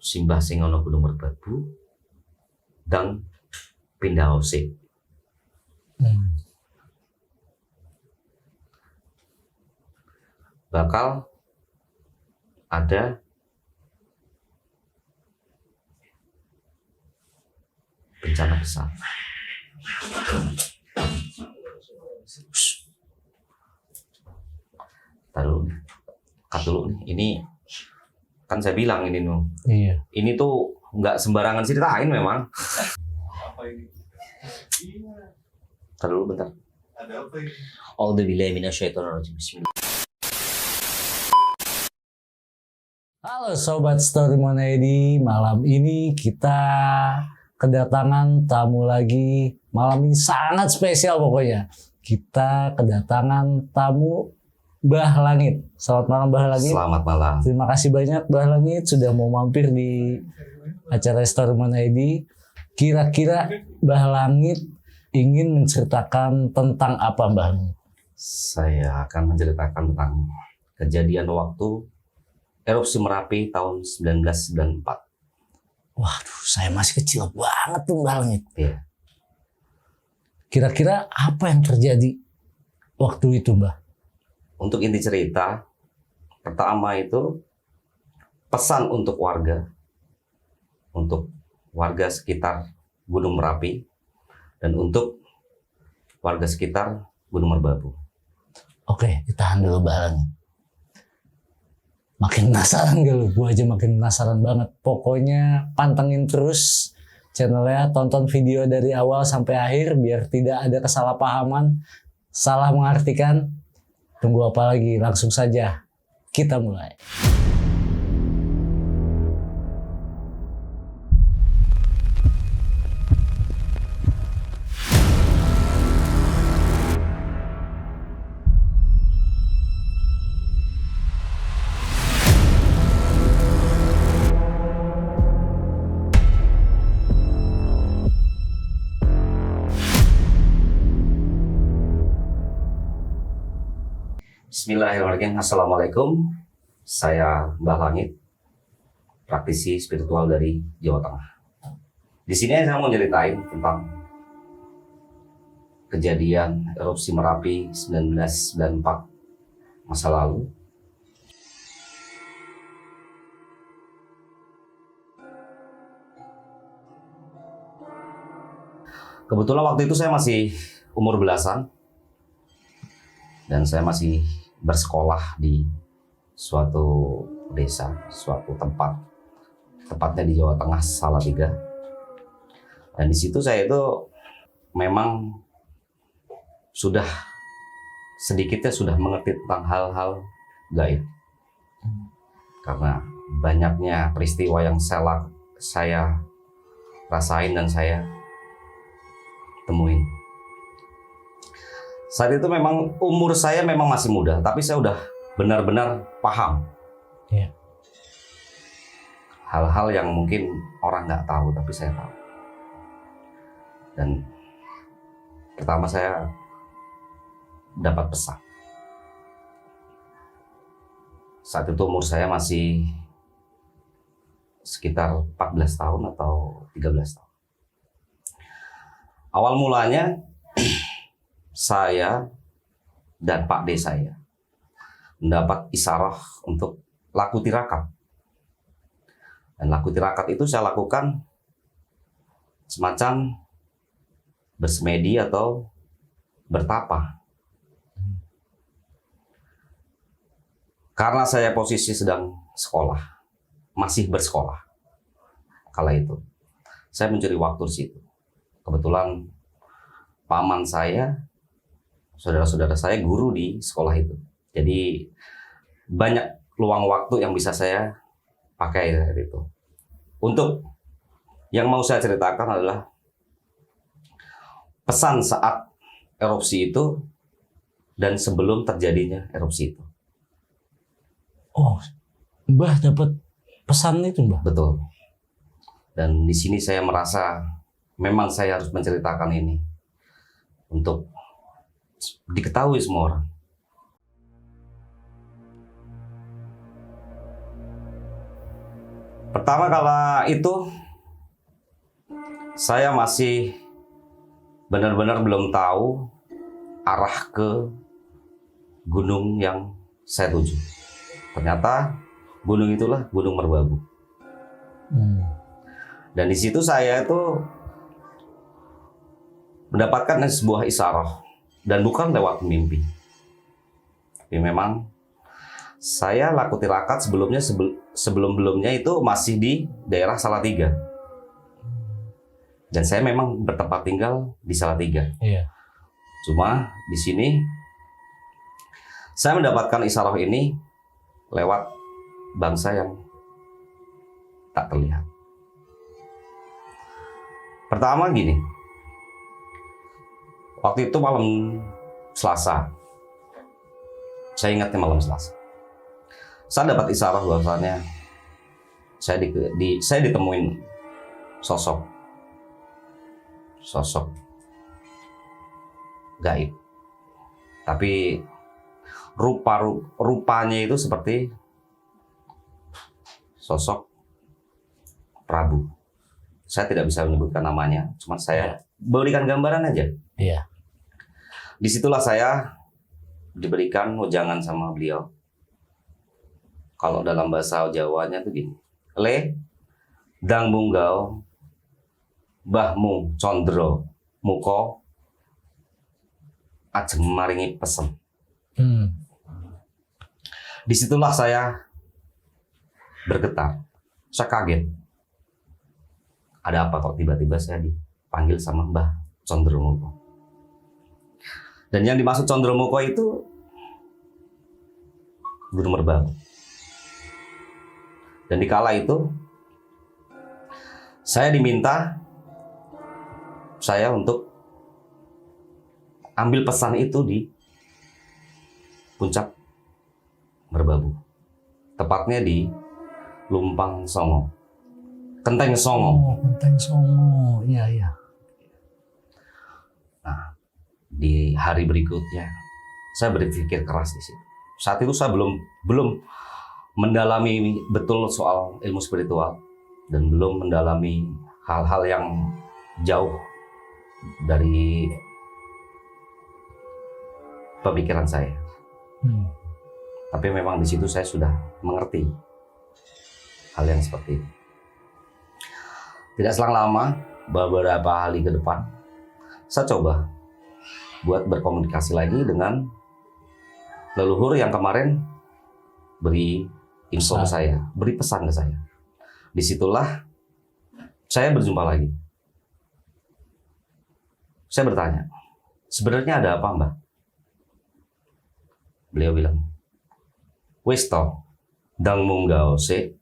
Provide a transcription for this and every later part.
Simbah sing ana Gunung Merbabu dan pindah osik. Bakal ada bencana besar. Taruh, cut dulu nih. Ini kan saya bilang ini nuh. Iya. Ini tuh nggak sembarangan ceritain memang. Taruh dulu bentar. Ada apa ini? A'udzubillahi minasyaitonirrajim. Bismillah. Halo Sobat Story Monedi, malam ini kita kedatangan tamu lagi. Malam ini sangat spesial pokoknya. Kita kedatangan tamu Mbah Langit. Selamat malam Mbah Langit. Selamat malam. Terima kasih banyak Mbah Langit sudah mau mampir di acara Story Monedi. Kira-kira Mbah Langit ingin menceritakan tentang apa Mbah Langit? Saya akan menceritakan tentang kejadian waktu erupsi Merapi tahun 1994. Waduh, saya masih kecil banget tuh Mbah Langit. Iya. Kira-kira apa yang terjadi waktu itu Mbah? Untuk inti cerita, pertama itu pesan untuk warga sekitar Gunung Merapi, dan untuk warga sekitar Gunung Merbabu. Oke, ditahan dulu Mbah Langit. Makin penasaran gak lu? Gue aja makin penasaran banget. Pokoknya pantengin terus channelnya, tonton video dari awal sampai akhir biar tidak ada kesalahpahaman, salah mengartikan. Tunggu apa lagi? Langsung saja kita mulai. Bismillahirrahmanirrahim. Assalamualaikum. Saya Mbah Langit, praktisi spiritual dari Jawa Tengah. Di sini saya mau ceritain tentang kejadian erupsi Merapi 1994 masa lalu. Kebetulan waktu itu saya masih umur belasan dan saya masih bersekolah di suatu desa, suatu tempat, tepatnya di Jawa Tengah, Salatiga. Dan di situ saya itu memang sudah sedikitnya sudah mengerti tentang hal-hal gaib, karena banyaknya peristiwa yang saya rasain dan saya temuin. Saat itu memang umur saya memang masih muda, tapi saya udah benar-benar paham. Iya. Hal-hal yang mungkin orang nggak tahu, tapi saya tahu. Dan pertama saya dapat pesan. Saat itu umur saya masih sekitar 14 tahun atau 13 tahun. Awal mulanya saya dan Pak D saya mendapat isyarah untuk laku tirakat. Dan laku tirakat itu saya lakukan semacam bersemedi atau bertapa. Karena saya posisi sedang sekolah, masih bersekolah kala itu, saya mencuri waktu di situ. Kebetulan paman saya, saudara-saudara saya guru di sekolah itu. Jadi banyak luang waktu yang bisa saya pakai saat itu. Untuk yang mau saya ceritakan adalah pesan saat erupsi itu dan sebelum terjadinya erupsi itu. Oh, Mbah dapat pesan itu Mbah? Betul. Dan di sini saya merasa memang saya harus menceritakan ini untuk diketahui semua orang. Pertama kala itu saya masih benar-benar belum tahu arah ke gunung yang saya tuju. Ternyata gunung itulah Gunung Merbabu. Dan di situ saya itu mendapatkan sebuah isyarah dan bukan lewat mimpi. Tapi memang saya laku tirakat sebelum-belumnya itu masih di daerah Salatiga. Dan saya memang bertempat tinggal di Salatiga. Iya. Cuma di sini saya mendapatkan isyarah ini lewat bangsa yang tak terlihat. Pertama gini, waktu itu malam Selasa, saya ingatnya malam Selasa, saya dapat isyarah bahwasannya saya ditemuin sosok gaib, tapi rupanya itu seperti sosok Prabu. Saya tidak bisa menyebutkan namanya, cuma saya berikan gambaran aja. Iya. Disitulah saya diberikan wejangan sama beliau. Kalau dalam bahasa Jawanya tuh gini, le dang munggau mbahmu condro muko ajem maringi pesen. Disitulah saya bergetar, saya kaget. Ada apa kok tiba-tiba saya dipanggil sama Mbah Condromuko. Dan yang dimaksud Condromuko itu Gunung Merbabu. Dan di kala itu saya diminta untuk ambil pesan itu di puncak Merbabu. Tepatnya di Lumpang Songo. Kenteng Songo. Oh, Kenteng Songo. Iya. Nah, di hari berikutnya saya berpikir keras di situ. Saat itu saya belum mendalami betul soal ilmu spiritual dan belum mendalami hal-hal yang jauh dari pemikiran saya. Tapi memang di situ saya sudah mengerti hal yang seperti itu. Tidak selang lama, beberapa hari ke depan, saya coba buat berkomunikasi lagi dengan leluhur yang kemarin beri info ke saya, beri pesan ke saya. Disitulah saya berjumpa lagi. Saya bertanya, sebenarnya ada apa, Mbak? Beliau bilang, wis to, dang munggau se,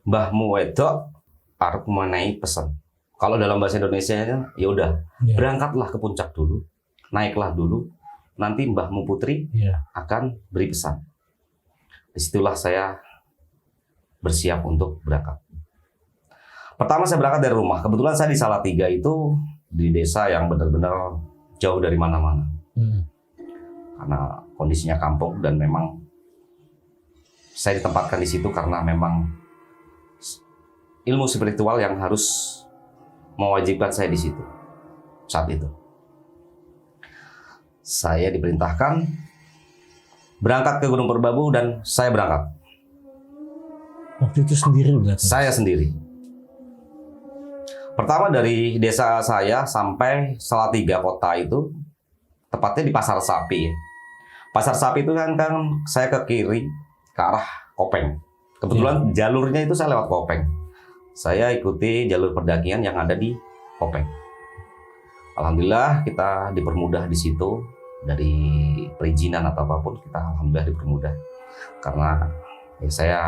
mbahmu wedok arep menehi pesan. Kalau dalam bahasa Indonesia ya udah, berangkatlah ke puncak dulu, naiklah dulu, nanti mbahmu putri akan beri pesan. Disitulah saya bersiap untuk berangkat. Pertama saya berangkat dari rumah. Kebetulan saya di Salatiga itu di desa yang benar-benar jauh dari mana-mana. Karena kondisinya kampung dan memang saya ditempatkan di situ karena memang ilmu spiritual yang harus mewajibkan saya di situ saat itu. Saya diperintahkan berangkat ke Gunung Merbabu dan saya berangkat. Waktu itu sendiri berarti? Saya sendiri. Pertama dari desa saya sampai Salatiga kota itu tepatnya di Pasar Sapi. Pasar Sapi itu kan saya ke kiri ke arah Kopeng. Kebetulan jalurnya itu saya lewat Kopeng. Saya ikuti jalur pendakian yang ada di Kopeng. Alhamdulillah kita dipermudah di situ dari perizinan atau apapun kita alhamdulillah dipermudah karena ya saya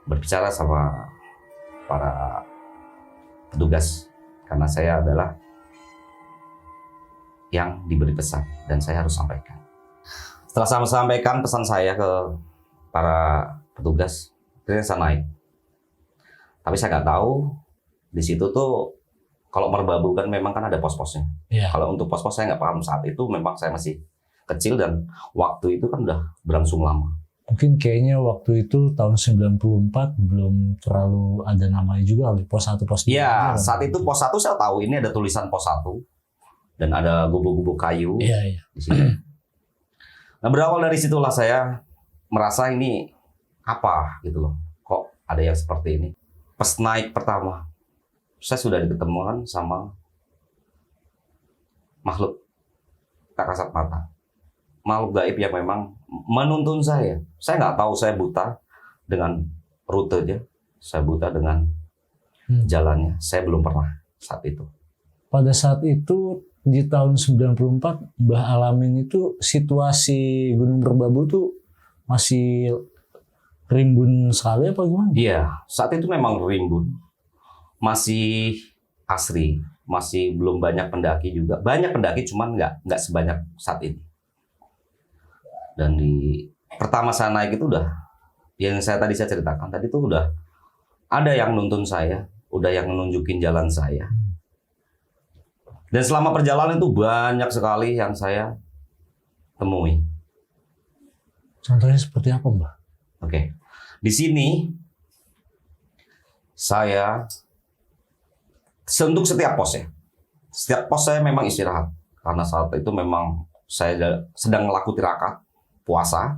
berbicara sama para petugas karena saya adalah yang diberi pesan dan saya harus sampaikan. Setelah saya sampaikan pesan saya ke para petugas, akhirnya saya naik. Tapi saya nggak tahu di situ tuh Kalau Merbabu kan memang kan ada pos-posnya. Iya. Kalau untuk pos-pos saya nggak paham saat itu, memang saya masih kecil dan waktu itu kan udah berlangsung lama. Mungkin kayaknya waktu itu tahun 94 belum terlalu ada namanya juga kali, pos 1 pos 2. Iya, saat itu pos 1 saya tahu ini ada tulisan pos 1 dan ada gubuk-gubuk kayu Iya, iya. di sini. Nah, berawal dari situlah saya merasa ini apa gitu loh. Kok ada yang seperti ini? Pas naik pertama, saya sudah diketemukan sama makhluk tak kasat mata. Makhluk gaib yang memang menuntun saya. Saya nggak tahu, saya buta dengan rutenya, saya buta dengan jalannya. Saya belum pernah saat itu. Pada saat itu di tahun 94 Mbah alamin itu situasi Gunung Merbabu tuh masih rimbun sekali apa gimana? Iya, saat itu memang rimbun. Masih asri, masih belum banyak pendaki juga. Banyak pendaki cuman nggak sebanyak saat ini. Dan di pertama saya naik itu udah yang saya ceritakan tadi tuh udah ada yang nuntun saya, udah yang nunjukin jalan saya. Dan selama perjalanan itu banyak sekali yang saya temui. Contohnya seperti apa, Mbah? Oke. Di sini saya untuk setiap pos ya. Setiap pos saya memang istirahat karena saat itu memang saya sedang melakukan tirakat puasa.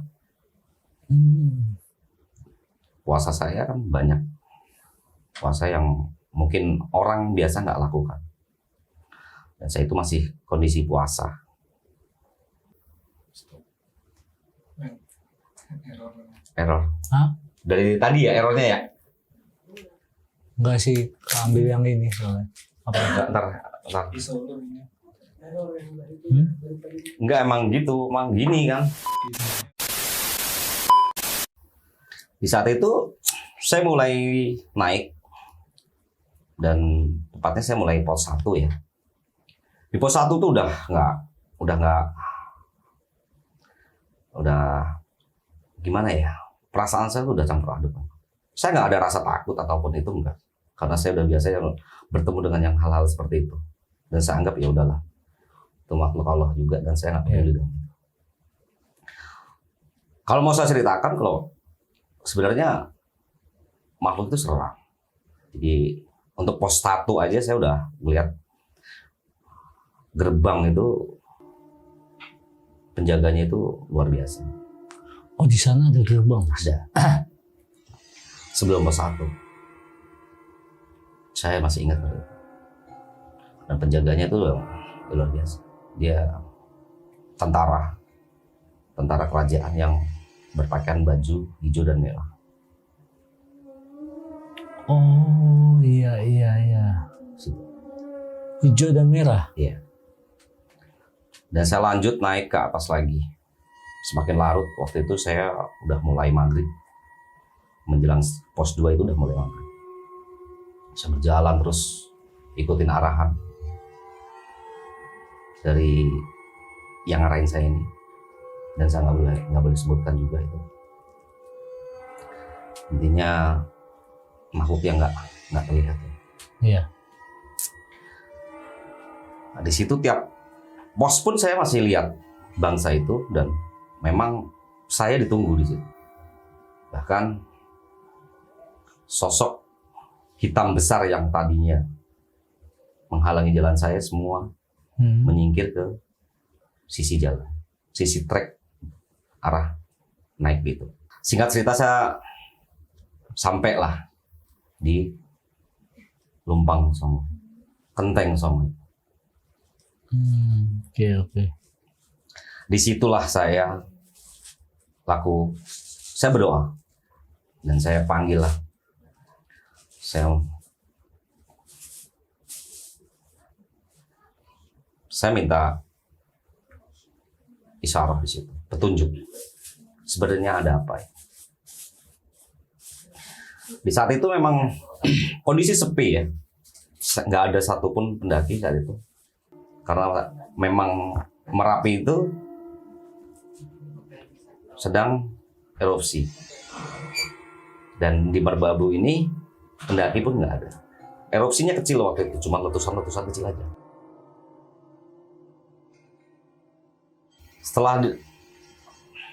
Puasa saya kan banyak. Puasa yang mungkin orang biasa nggak lakukan. Dan saya itu masih kondisi puasa. Error. Hah? Dari tadi ya errornya ya? Enggak sih, ambil yang ini soalnya. Apa? Ntar. Hmm? Enggak emang gitu, emang gini kan. Di saat itu saya mulai naik dan tepatnya saya mulai pos 1 ya. Di pos 1 tuh udah gimana ya? Perasaan saya tuh udah campur aduk. Saya nggak ada rasa takut ataupun itu enggak. Karena saya udah biasa bertemu dengan yang hal-hal seperti itu. Dan saya anggap ya udahlah. Itu makhluk Allah juga dan saya nggak peduli dengan itu. Kalau mau saya ceritakan kalau sebenarnya makhluk itu seram. Jadi untuk pos 1 aja saya udah melihat gerbang itu penjaganya itu luar biasa. Oh, di sana ada gerbang. Ada. Sebelum pos 1. Saya masih ingat itu. Dan penjaganya itu luar biasa. Dia tentara kerajaan yang berpakaian baju hijau dan merah. Oh, iya. Situ. Hijau dan merah. Iya. Dan saya lanjut naik ke atas lagi. Semakin larut, waktu itu saya udah mulai maghrib. Menjelang pos 2 itu udah mulai maghrib. Saya berjalan terus ikutin arahan dari yang ngarahin saya ini. Dan saya nggak boleh sebutkan juga itu. Intinya makhluk yang nggak terlihat. Iya. Nah, di situ tiap pos pun saya masih lihat bangsa itu dan memang saya ditunggu di situ. Bahkan sosok hitam besar yang tadinya menghalangi jalan saya semua menyingkir ke sisi jalan, sisi trek arah naik gitu. Singkat cerita saya sampailah di Lumpang Songo, Kenteng Songo. Oke. Disitulah saya berdoa dan saya panggil lah. Saya minta isyarat di situ, petunjuk. Sebenarnya ada apa ya? Di saat itu memang kondisi sepi ya, nggak ada satupun pendaki saat itu. Karena memang Merapi itu sedang erupsi. Dan di Merbabu ini pendaki pun nggak ada. Erupsinya kecil waktu itu, cuma letusan-letusan kecil aja. Setelah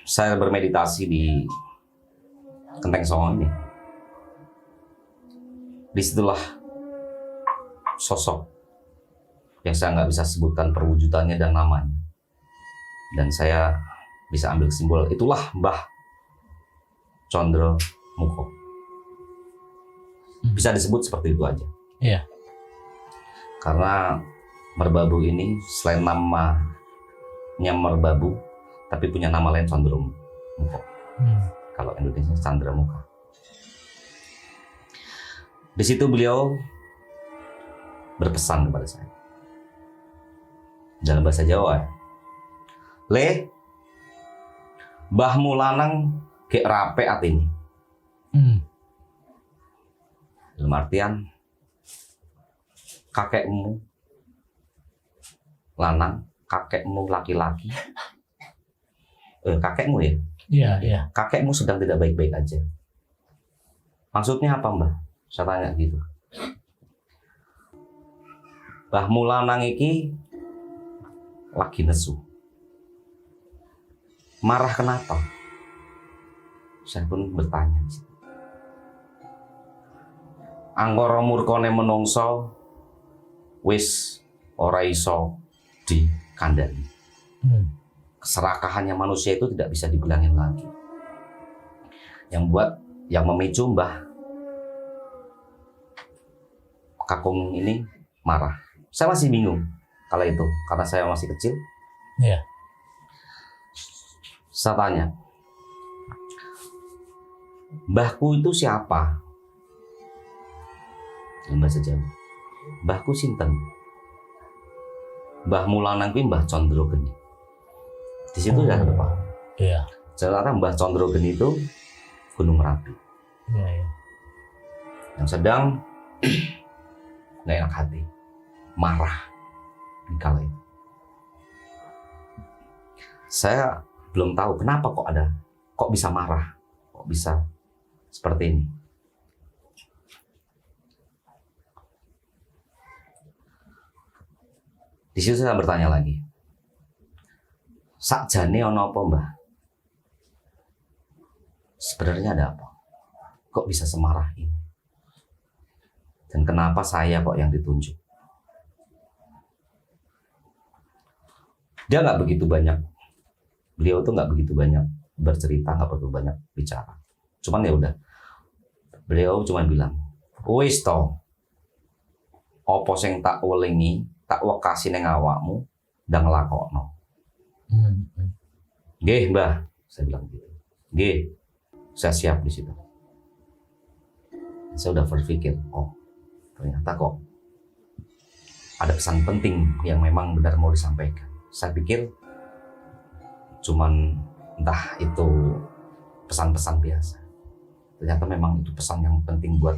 saya bermeditasi di Genteng Songo ini, disitulah sosok yang saya nggak bisa sebutkan perwujudannya dan namanya, dan saya bisa ambil simbol, itulah Mbah Condro Muko. Bisa disebut seperti itu aja. Iya. Karena Merbabu ini selain namanya Merbabu, tapi punya nama lain Condro Muko. Kalau Indonesia Chandra Muka. Di situ beliau berpesan kepada saya dalam bahasa Jawa. Le, mbahmu lanang gek rape atine. Dalam artian kakekmu lanang, kakekmu laki-laki. Kakekmu ya? Iya, iya. Kakekmu sedang tidak baik-baik aja. Maksudnya apa, Mbah? Saya tanya gitu. Mbahmu lanang iki lagi nesu. Marah kenapa? Saya pun bertanya. Anggara murkane menungso wis ora iso dikandani. Keserakahannya manusia itu tidak bisa dibilangin lagi. Yang memicu Mbah Kakung ini marah. Saya masih bingung kala itu karena saya masih kecil. Iya. Saya tanya, mbahku itu siapa? Dalam bahasa Jawa. Mbahku sinten? Mbahmu lanang kuwi Mbah Condro Geni. Di situ ya Pak. Iya. Ternyata Mbah Condro Geni itu Gunung Merapi. Iya, iya. Yang sedang nggak enak hati, marah di kala itu. Saya belum tahu kenapa kok bisa marah, kok bisa seperti ini. Di situ saya bertanya lagi, sakjane ono apa Mbah? Sebenarnya ada apa? Kok bisa semarah ini? Dan kenapa saya kok yang ditunjuk? Dia nggak begitu banyak, beliau tuh nggak begitu banyak bercerita, nggak begitu banyak bicara. Cuman ya udah, beliau cuma bilang, wis to, opo sing tak welingi, tak wekasi ning awakmu, ndang nglakokno. Nggih, Mbah, saya bilang gitu. Nggih, saya siap di situ. Saya udah berpikir, oh ternyata kok ada pesan penting yang memang benar mau disampaikan. Saya pikir cuman entah itu pesan-pesan biasa. Ternyata memang itu pesan yang penting buat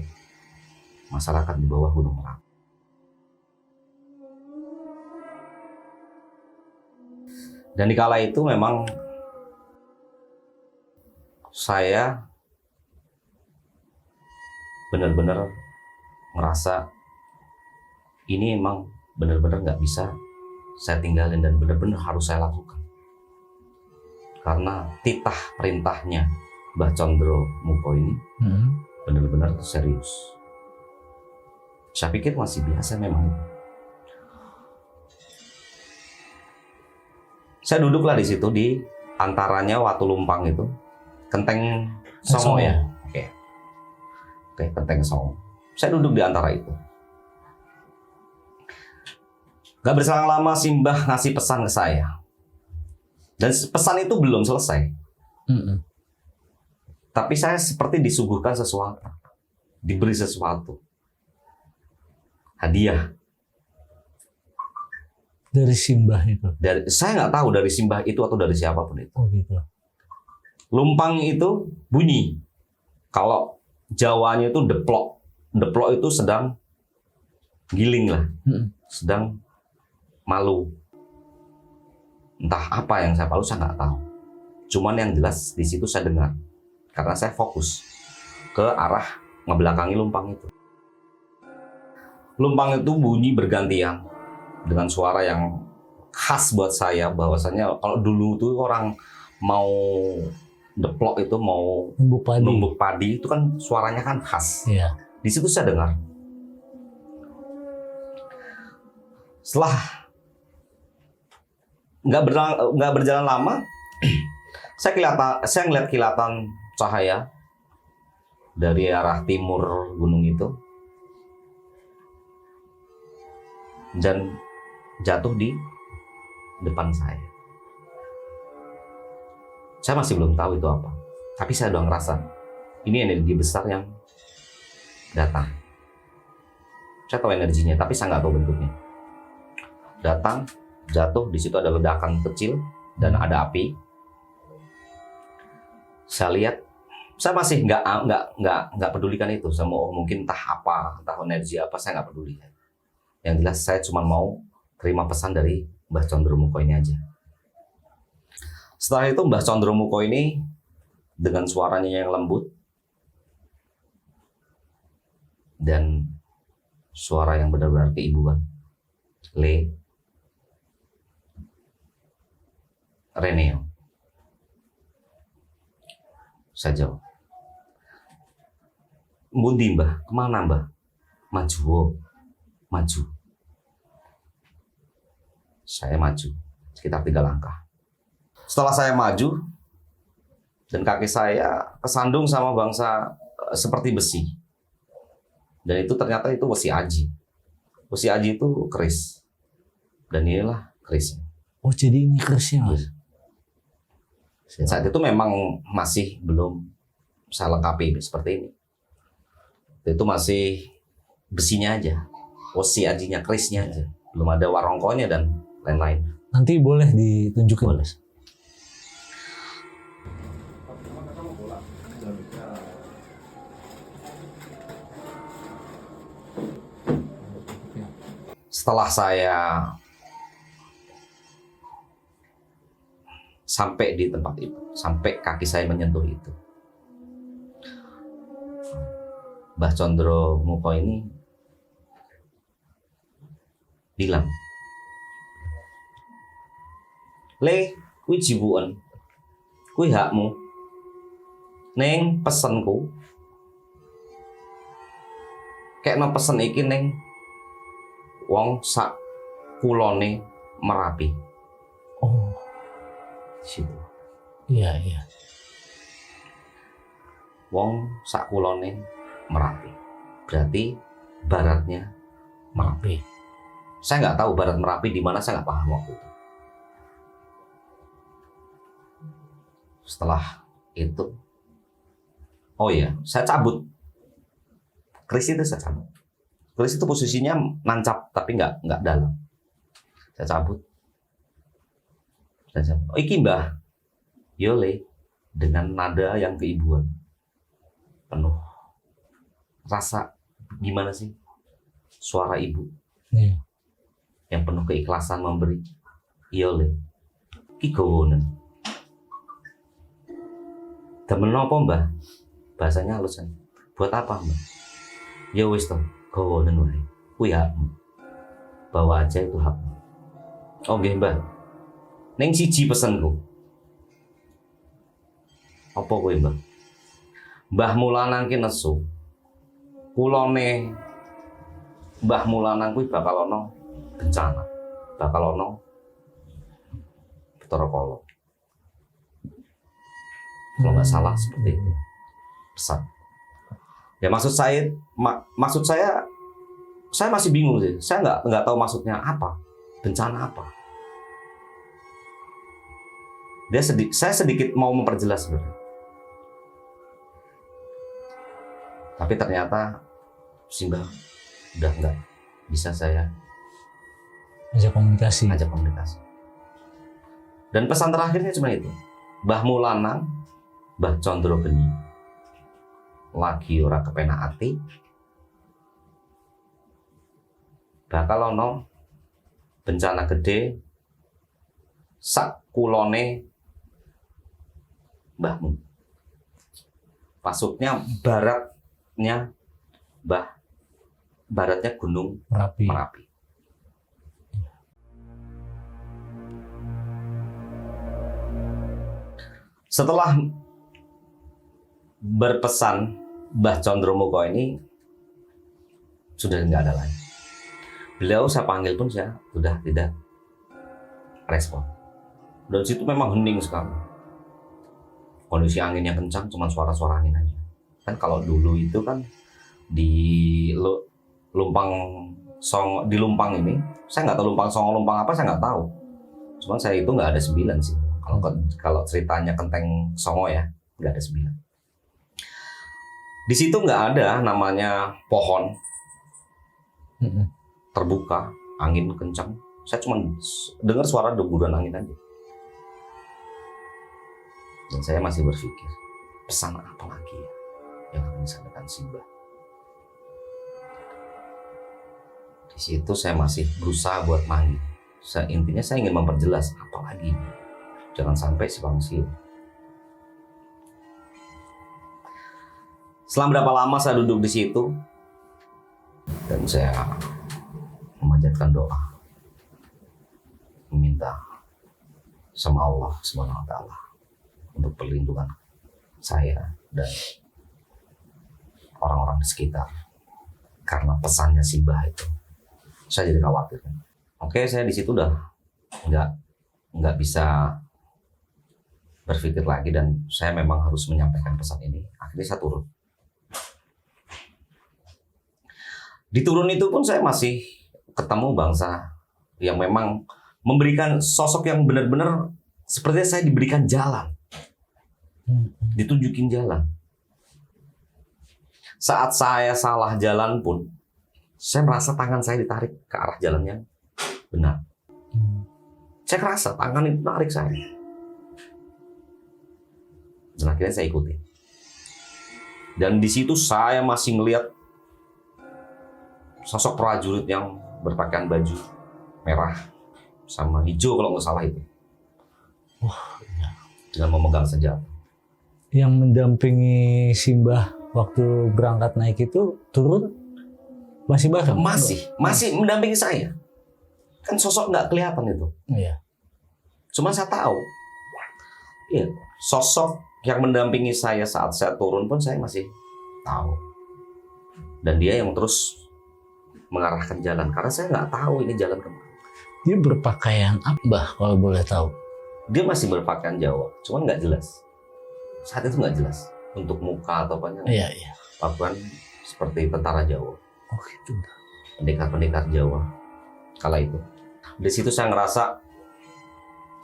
masyarakat di bawah Gunung Merapi. Dan di kala itu memang saya benar-benar ngerasa ini emang benar-benar nggak bisa saya tinggalin dan benar-benar harus saya lakukan. Karena titah perintahnya Mbah Condro Muko ini benar-benar serius. Saya pikir masih biasa memang. Saya duduklah di situ di antaranya Watu Lumpang itu, Genteng Songo ya. Oke, Genteng Songo. Saya duduk di antara itu. Gak berselang lama Simbah ngasih pesan ke saya. Dan pesan itu belum selesai. Tapi saya seperti disuguhkan sesuatu. Diberi sesuatu. Hadiah. Dari Simbah itu? Saya nggak tahu dari Simbah itu atau dari siapapun itu. Oh gitu. Lumpang itu bunyi. Kalau Jawanya itu deplok. Deplok itu sedang giling lah. Sedang malu. Entah apa yang saya malu, saya nggak tahu. Cuman yang jelas di situ saya dengar. Karena saya fokus ke arah ngebelakangi lumpang itu. Lumpang itu bunyi bergantian dengan suara yang khas buat saya, bahwasanya kalau dulu tuh orang mau deplok itu mau numbuk padi itu kan suaranya kan khas. Iya. Di situ saya dengar. Setelah nggak berjalan lama, saya ngeliat kilatan cahaya dari arah timur gunung itu dan jatuh di depan saya. Saya masih belum tahu itu apa, tapi saya udah ngerasa ini energi besar yang datang. Saya tahu energinya, tapi saya nggak tahu bentuknya. Datang, jatuh, di situ ada ledakan kecil dan ada api. Saya lihat, saya masih nggak pedulikan itu. Saya mau mungkin entah apa, entah energi apa, saya nggak peduli. Yang jelas saya cuma mau terima pesan dari Mbah Condromuko ini aja. Setelah itu Mbah Condromuko ini dengan suaranya yang lembut dan suara yang benar-benar keibuan. Le Reneo. Saya jawab. Mundi Mbah, kemana Mbah? Maju. Saya maju sekitar 3 langkah. Setelah saya maju dan kaki saya kesandung sama bangsa seperti besi. Dan itu ternyata itu besi aji. Besi aji itu keris. Dan inilah kerisnya. Oh, jadi ini kerisnya, Mas? Saat itu memang masih belum saya lengkapi seperti ini. Itu masih besinya aja. Besi ajinya, kerisnya aja. Belum ada warongkonya dan lain-lain. Nanti boleh ditunjukin. Boleh. Setelah saya sampai di tempat itu, sampai kaki saya menyentuh itu, Mbah Condromuko ini bilang, "Le, kuwi jibuken. Kuwi hakmu. Ning pesenku, kekno pesen iki ning wong sak kulone Merapi." Oh, situ. iya. Wong sak kulone Merapi. Berarti baratnya Merapi. Saya nggak tahu barat Merapi di mana, saya nggak paham waktu itu. Setelah itu, oh iya, saya cabut. Keris itu saya cabut. Keris itu posisinya nancap tapi nggak dalam. Saya cabut. Oh, iki Mbah. Yole dengan nada yang keibuan. Penuh rasa gimana sih? Suara ibu. Iya. Yang penuh keikhlasan memberi. Yole. Ki gawonen. Demen apa Mbah? Bahasanya halus kan. Buat apa Mbah? Ya wis toh, gawonen wae. Kuwi hakmu. Bawa aja itu hakmu. Oh nggih Mbah. Ning siji pesenku. Apa kuwi Mbah? Mbah Mulanang ki nesu. Kulone Mbah Mulanang kuwi bakal ana bencana. Bakal ana Bathara Kala. Kalau nggak salah seperti itu pesan. Ya maksud saya masih bingung sih. Saya nggak tahu maksudnya apa, bencana apa. Saya sedikit mau memperjelas sebenarnya. Tapi ternyata Simbah udah nggak bisa saya Ajak komunikasi. Dan pesan terakhirnya cuma itu. Mbah Mulanang, Mbah Condro Geni lagi ora kepenak ati, bakal ono bencana gede sak kulone mbahmu. Maksudnya baratnya Mbah baratnya Gunung Merapi. Merapi. Setelah berpesan Mbah Condromuko ini sudah nggak ada lagi. Beliau saya panggil pun saya sudah tidak respon. Dan situ memang hening sekali. Kondisi anginnya kencang, cuma suara-suara angin aja. Kan kalau dulu itu kan di Lumpang Song, di Lumpang ini, saya nggak tahu Lumpang Songo Lumpang apa, saya nggak tahu. Cuman saya itu nggak ada 9 sih. Kalau ceritanya Kenteng Songo ya, nggak ada 9. Di situ nggak ada namanya pohon terbuka, angin kencang. Saya cuma dengar suara deburan angin aja. Dan saya masih berpikir, pesan apa lagi ya yang akan disampaikan Simbah. Di situ saya masih berusaha buat manggil. Intinya saya ingin memperjelas apa lagi. Jangan sampai simpang siur. Setelah berapa lama saya duduk di situ dan saya memanjatkan doa, meminta sama Allah Subhanahu wa taala untuk perlindungan saya dan orang-orang di sekitar. Karena pesannya Simbah itu, saya jadi khawatir. Oke, saya di situ udah nggak bisa berpikir lagi dan saya memang harus menyampaikan pesan ini. Akhirnya saya turun. Di turun itu pun saya masih ketemu bangsa yang memang memberikan sosok yang benar-benar seperti saya diberikan jalan. Ditunjukin jalan. Saat saya salah jalan pun, saya merasa tangan saya ditarik ke arah jalan yang benar. Saya merasa tangan itu tarik saya. Dan akhirnya saya ikuti. Dan di situ saya masih melihat sosok prajurit yang berpakaian baju merah sama hijau kalau nggak salah itu. Dengan memegang senjata. Yang mendampingi Simbah waktu berangkat naik itu turun masih bareng? Masih mendampingi saya. Kan sosok nggak kelihatan itu. Iya. Cuma saya tahu. Iya, sosok yang mendampingi saya saat saya turun pun saya masih tahu. Dan dia yang terus mengarahkan jalan karena saya nggak tahu ini jalan kemana. Dia berpakaian apa, Mbah, kalau boleh tahu? Dia masih berpakaian Jawa, cuman nggak jelas. Saat itu nggak jelas untuk muka atau apanya. Iya. Pakaian seperti tentara Jawa. Oh gitu. Pendekar-pendekar Jawa kala itu. Di situ saya ngerasa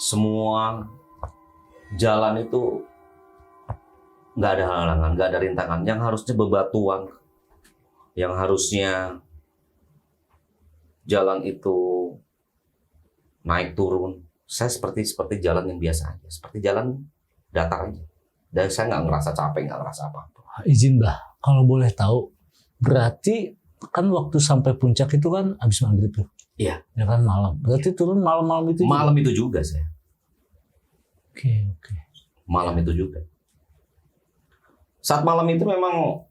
semua jalan itu nggak ada halangan, nggak ada rintangan. Yang harusnya bebatuan, yang harusnya jalan itu naik turun, saya seperti jalan yang biasa aja, seperti jalan datar aja. Dan saya nggak ngerasa capek, nggak ngerasa apa-apa. Izin, Mbah, kalau boleh tahu, berarti kan waktu sampai puncak itu kan habis maghrib tuh. Iya. Ya kan malam. Berarti turun malam-malam itu. Malam itu juga saya. Oke. Malam itu juga. Saat malam itu memang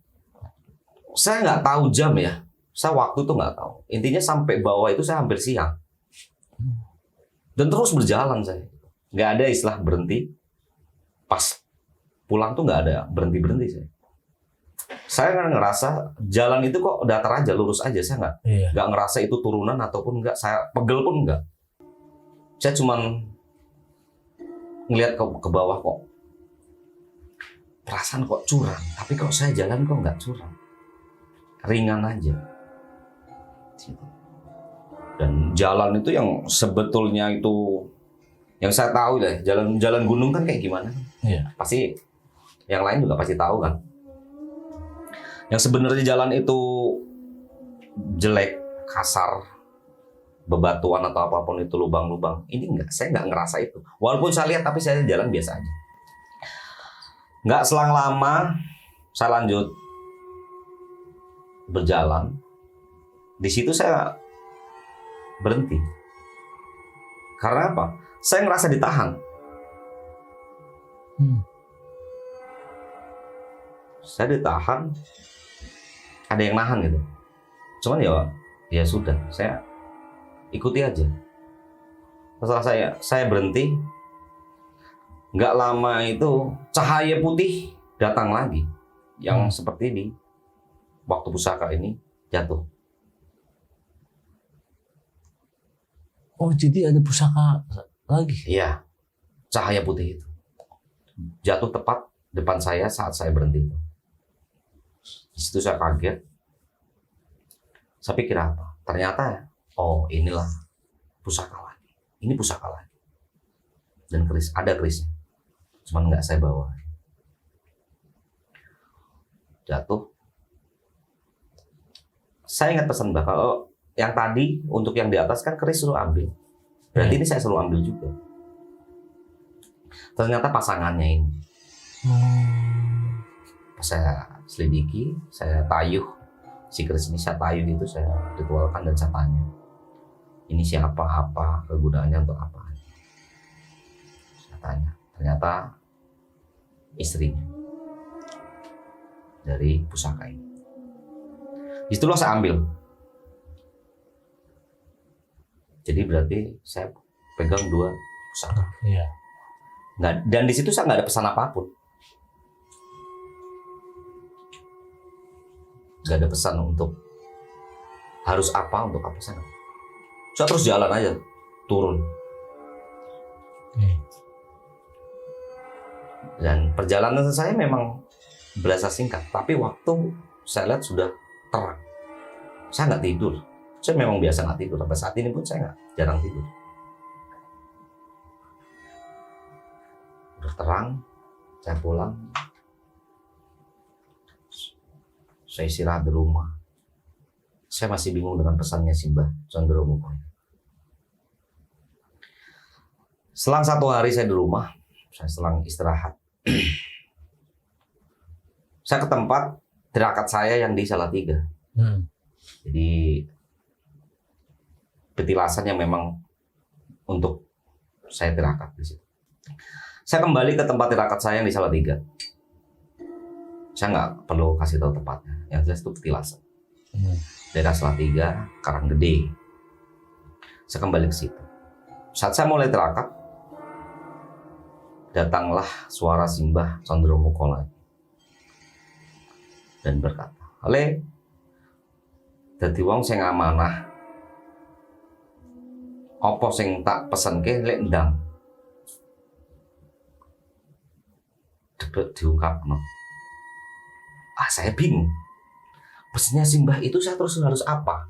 saya nggak tahu jam ya. Saya waktu tuh nggak tahu. Intinya sampai bawah itu saya hampir siang. Dan terus berjalan saya. Nggak ada istilah berhenti. Pas pulang tuh nggak ada berhenti saya. Saya nggak ngerasa jalan itu kok datar aja, lurus aja. Saya nggak ngerasa itu turunan ataupun nggak. Saya pegel pun nggak. Saya cuman ngelihat ke bawah kok. Perasaan kok curang. Tapi kalau saya jalan kok nggak curang. Ringan aja. Dan jalan itu yang sebetulnya itu yang saya tahu deh, jalan gunung kan kayak gimana? Iya. Pasti yang lain juga pasti tahu kan. Yang sebenarnya jalan itu jelek, kasar, bebatuan atau apapun itu lubang-lubang. Ini enggak, saya nggak ngerasa itu. Walaupun saya lihat tapi saya jalan biasa aja. Nggak selang lama saya lanjut berjalan. Di situ saya berhenti. Karena apa? Saya ngerasa ditahan. Saya ditahan. Ada yang nahan gitu. Cuman ya sudah, saya ikuti aja. Setelah saya berhenti, nggak lama itu cahaya putih datang lagi, yang seperti ini. Waktu pusaka ini jatuh. Oh, jadi ada pusaka lagi? Iya, cahaya putih itu jatuh tepat depan saya saat saya berhenti. Di situ saya kaget. Saya pikir apa? Ternyata, oh inilah pusaka lagi. Ini pusaka lagi. Dan ada kerisnya. Cuman nggak saya bawa. Jatuh. Saya ingat pesan Mbak, kalau yang tadi untuk yang di atas kan keris suruh ambil. Berarti ini saya suruh ambil juga. Ternyata pasangannya ini. Pas saya selidiki, saya tayuh si keris ini, saya tayuh itu, saya ritualkan dan saya tanya, ini siapa, apa, kegunaannya untuk apa? Saya tanya, ternyata istrinya dari pusaka ini. Disitulah saya ambil. Jadi berarti saya pegang 2 pusaka. Iya. Dan di situ saya nggak ada pesan apapun. Nggak ada pesan untuk harus apa, untuk apa, saya nggak. Saya terus jalan aja, turun. Dan perjalanan saya memang berasa singkat, tapi waktu saya lihat sudah terang. Saya nggak tidur. Saya memang biasa nggak tidur. Sampai saat ini pun saya jarang tidur. Udah terang, saya pulang. Saya istirahat di rumah. Saya masih bingung dengan pesannya si Mbah Condromuko. Selang 1 hari saya di rumah, saya selang istirahat. Saya ke tempat tirakat saya yang di Salatiga. Jadi petilasan yang memang untuk saya tirakat di situ. Saya kembali ke tempat tirakat saya yang di Salatiga. Saya nggak perlu kasih tahu tempatnya. Yang jelas itu petilasan. Daerah Salatiga, Karanggede. Saya kembali ke situ. Saat saya mulai tirakat, datanglah suara Simbah Condromuko lagi dan berkata, "Oleh, dadi wong sing amanah. Apa sing tak pesenke lek ndang?" Debet diungkapno. Saya bingung. Pesannya Simbah itu saya terus harus apa?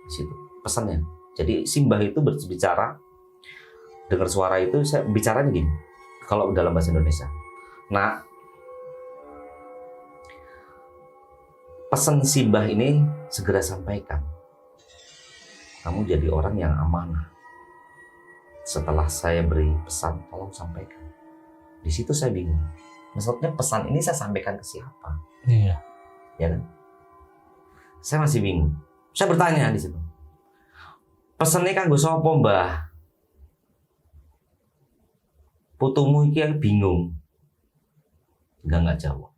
Di situ pesannya. Jadi Simbah itu berbicara, dengar suara itu, saya bicaranya gini. Kalau dalam bahasa Indonesia. Nah, pesan Simbah ini segera sampaikan. Kamu jadi orang yang amanah. Setelah saya beri pesan, tolong sampaikan. Di situ saya bingung. Maksudnya pesan ini saya sampaikan ke siapa? Iya. Ya kan? Saya masih bingung. Saya bertanya di situ. Pesannya kan gue sopo Mbah? Putumu iki bingung. Nggak jawab.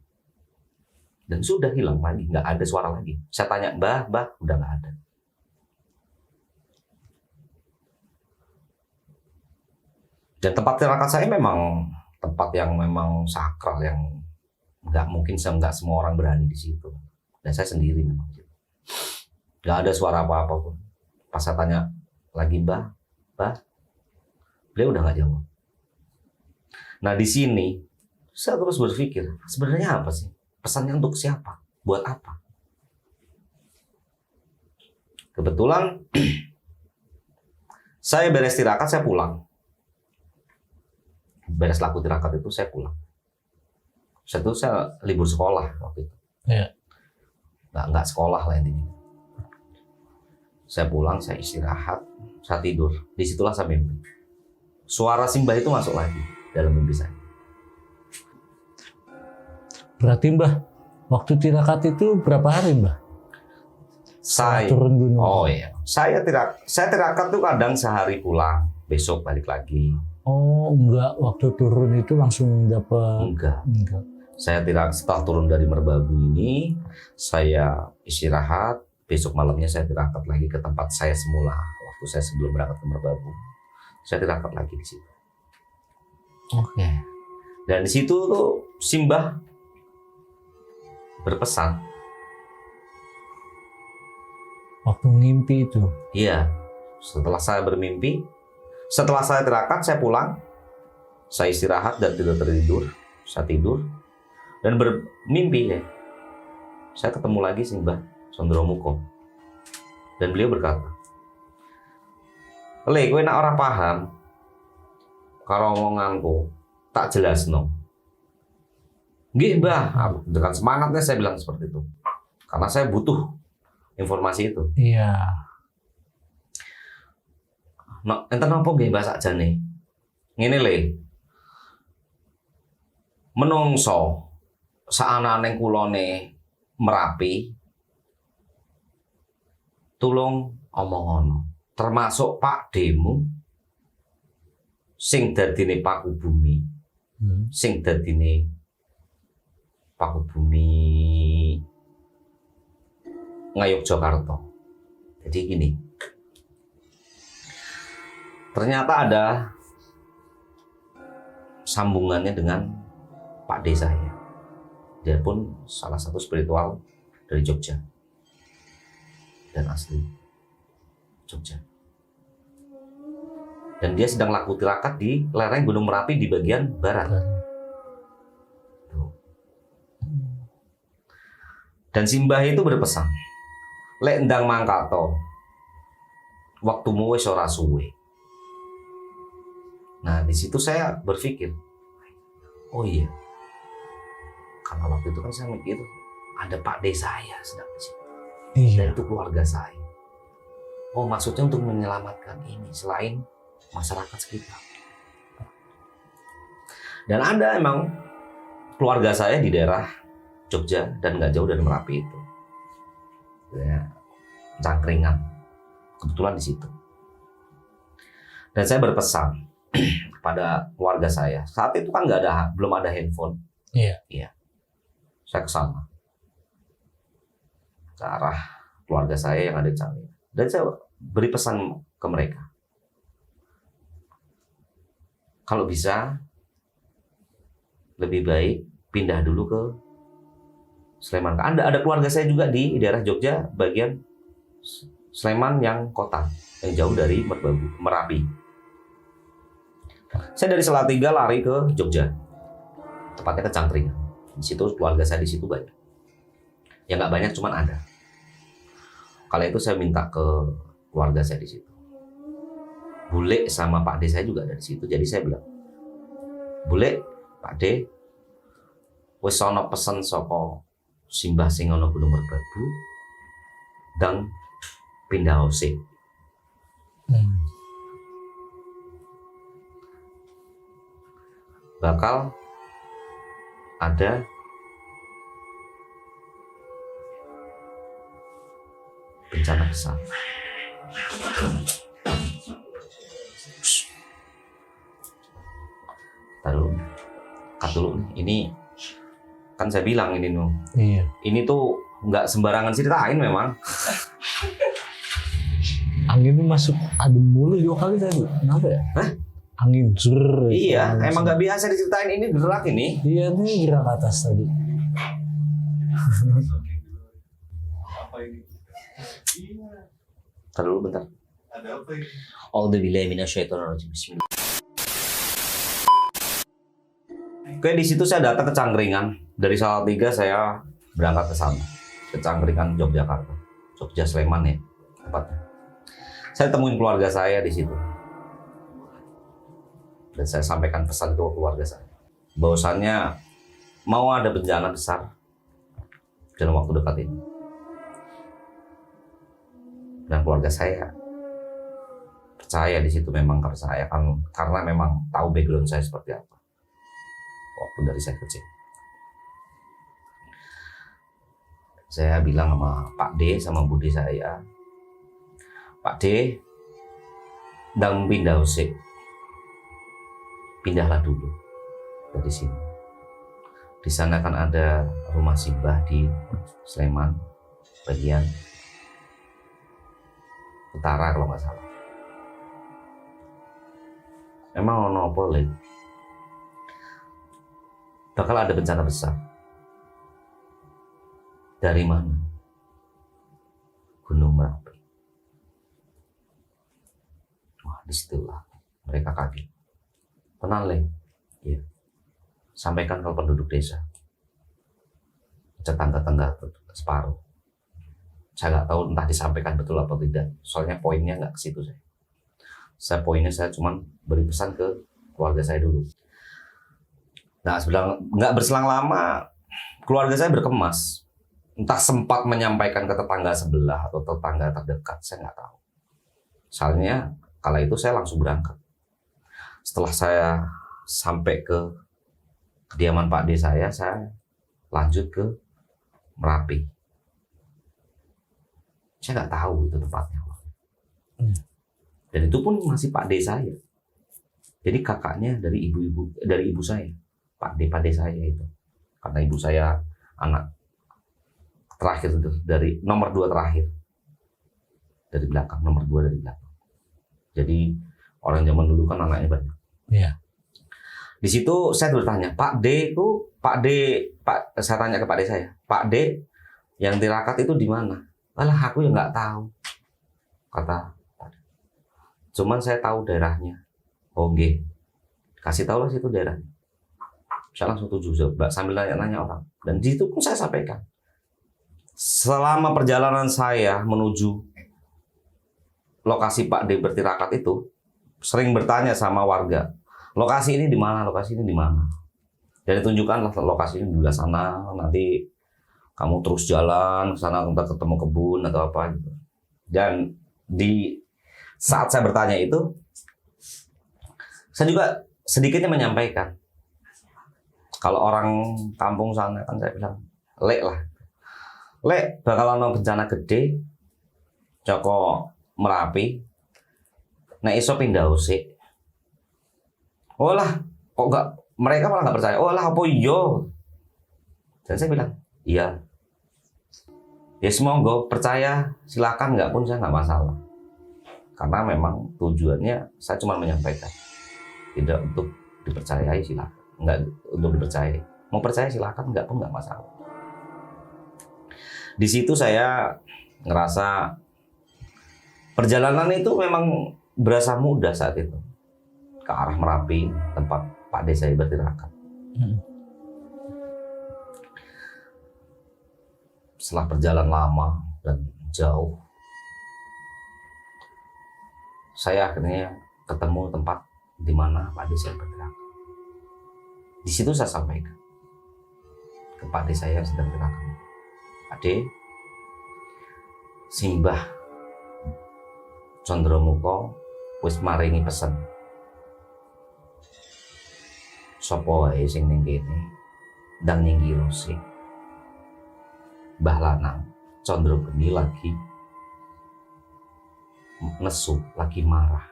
Dan sudah hilang lagi, nggak ada suara lagi. Saya tanya, Mbah, udah nggak ada. Dan tempat tirakat saya memang tempat yang memang sakral, yang nggak mungkin nggak semua orang berani di situ. Dan saya sendiri memang. Nggak ada suara apa-apa pun. Pas saya tanya lagi, Mbah, beliau udah nggak jawab. Nah di sini saya terus berpikir, sebenarnya apa sih? Pesannya untuk siapa? Buat apa? Kebetulan saya beres tirakat, saya pulang. Beres laku tirakat itu saya pulang. Saya libur sekolah waktu itu. Iya. Nggak sekolah lah intinya. Saya pulang, saya istirahat, saya tidur. Disitulah saya mimpi. Suara Simbah itu masuk lagi dalam mimpi saya. Berarti Mbah, waktu tirakat itu berapa hari Mbah? Saya turun gunung. Oh iya. Saya tirakat tuh kadang sehari pulang, besok balik lagi. Oh enggak, waktu turun itu langsung dapat? Enggak. Enggak. Saya setelah turun dari Merbabu ini, saya istirahat, Besok malamnya saya tirakat lagi ke tempat saya semula waktu saya sebelum berangkat ke Merbabu. Saya tirakat lagi di situ. Oke. Dan di situ tuh Simbah berpesan. Waktu ngimpi itu. Iya, setelah saya bermimpi, setelah saya tirakat, saya pulang, saya istirahat dan tidak tertidur, saya tidur dan bermimpi ya. Saya ketemu lagi Simbah Sondromuko dan beliau berkata, "Le, kowe nek ora paham karo omonganku, tak jelasno." "Nggih, Mbah." Aku dengan semangatnya saya bilang seperti itu. Karena saya butuh informasi itu. Iya. Nah, enten apa nggih Mbah sakjane? Ngene le. Menungso saanane kulone Merapi tulung omong ngono. Termasuk Pak Demu sing dadine Pakubumi. Sing dadine Pakubumi Ngayogyakarta. Jadi gini. Ternyata ada sambungannya dengan Pak D saya. Dia pun salah satu spiritual dari Jogja dan asli Jogja. Dan dia sedang laku tirakat di lereng Gunung Merapi di bagian barat. Tuh. Dan Simbah itu berpesan, "Lek ndang mangkato, waktumu wis ora suwe." Nah, di situ saya berpikir, oh iya, karena waktu itu kan saya mikir ada Pak D saya sedang di situ. Dan Iya. itu keluarga saya. Oh, maksudnya untuk menyelamatkan ini selain masyarakat sekitar. Dan ada emang keluarga saya di daerah Jogja dan nggak jauh dari Merapi itu. Ya, Cangkringan. Kebetulan di situ. Dan saya berpesan kepada keluarga saya. Saat itu kan belum ada handphone. Iya. Saya ke sana. Ke arah keluarga saya yang ada di Cangkringan. Dan saya beri pesan ke mereka. Kalau bisa, lebih baik pindah dulu ke Sleman. Ada keluarga saya juga di daerah Jogja, bagian Sleman yang kota, yang jauh dari Merapi. Saya dari Salatiga lari ke Jogja, tepatnya ke Cangkringan. Di situ keluarga saya di situ banyak. Ya nggak banyak, cuman ada. Kala itu saya minta ke keluarga saya di situ. Bule sama Pak D saya juga ada di situ. Jadi saya bilang, "Bule, Pak D, wis ana pesen saka Simbah sing ana Gunung Merbabu dan pindah osik." Bakal ada bencana besar. Taruh, cut dulu. Ini kan saya bilang ini nuh. Iya. Ini tuh nggak sembarangan ceritain memang. Angin itu masuk adem mulu 2 kali tadi. Kenapa ya? Hah? Angin zur. Iya, emang nggak biasa diceritain, ini gerak ini. Iya, ini gerak ke atas tadi. Taruh dulu bentar. Ada apa ini? A'udzubillahi minasyaitonirrajim. Bismillah. Oke, di situ saya datang ke Cangkringan. Dari Salatiga saya berangkat ke sana, ke Cangkringan, Yogyakarta, Jogja Sleman ya tepatnya. Saya temuin keluarga saya di situ, dan saya sampaikan pesan ke keluarga saya, bahwasannya mau ada bencana besar dalam waktu dekat ini. Dan keluarga saya percaya di situ, memang percaya kan, karena memang tahu background saya seperti apa waktu dari saya kecil. Saya bilang sama Pak D sama Budi saya, "Pak D, ndang pindah usik, pindahlah dulu dari sini. Di sana kan ada rumah Simbah di Sleman bagian Utara kalau nggak salah. Emang ono apa lagi? Bakal ada bencana besar. Dari mana? Gunung Merapi. Wah, disitulah mereka kaget. Tenang, Le. Ya. Sampaikan ke penduduk desa. Tetangga-tetangga separuh. Saya nggak tahu entah disampaikan betul apa tidak. Soalnya poinnya nggak ke situ saya. Saya cuma beri pesan ke keluarga saya dulu. Nah, nggak berselang lama, keluarga saya berkemas. Entah sempat menyampaikan ke tetangga sebelah atau tetangga terdekat, saya nggak tahu. Soalnya kala itu saya langsung berangkat. Setelah saya sampai ke kediaman Pak D saya lanjut ke Merapi. Saya nggak tahu itu tempatnya. Dan itu pun masih Pak D saya. Jadi kakaknya dari ibu saya. Pak D saya itu. Karena ibu saya anak terakhir itu, dari nomor 2 terakhir. Dari belakang, nomor 2 dari belakang. Jadi orang zaman dulu kan anaknya banyak. Iya. Di situ saya bertanya, saya tanya ke Pak D saya, Pak D yang Tirakat itu di mana? Alah, aku yang nggak tahu, kata Pak D. Cuman saya tahu daerahnya. Oke, kasih tahu lah situ daerahnya. Saya langsung tuju sambil nanya-nanya orang. Dan di situ pun saya sampaikan. Selama perjalanan saya menuju lokasi Pak D bertirakat itu, sering bertanya sama warga, lokasi ini di mana, lokasi ini di mana. Dan ditunjukkan lokasi ini di belah sana, nanti kamu terus jalan ke sana, entah ketemu kebun atau apa gitu. Dan di saat saya bertanya itu, saya juga sedikitnya menyampaikan, kalau orang kampung sana kan saya bilang, Lek, bakal ono bencana gede, Joko Merapi, nek iso pindah usik. Oh lah, kok nggak, mereka malah nggak percaya. Oh lah, apa iyo? Dan saya bilang, iya. Ya semoga percaya, silakan, nggak pun saya nggak masalah. Karena memang tujuannya saya cuma menyampaikan, tidak untuk dipercayai silakan, nggak untuk dipercayai. Mau percaya silakan, nggak pun nggak masalah. Di situ saya ngerasa perjalanan itu memang berasa mudah saat itu ke arah Merapi, tempat Pak D saya bertirakat. Setelah perjalanan lama dan jauh, saya akhirnya ketemu tempat di mana Pak D saya bertirakat. Di situ saya sampaikan ke Pak D saya yang sedang bertirakat. Pak D, Simbah Condromuko wis maringi pesen. Sopo wae sing ning kene ndang nyinggiro sik. Mbah Lanang Condro Geni lagi nesu, lagi marah.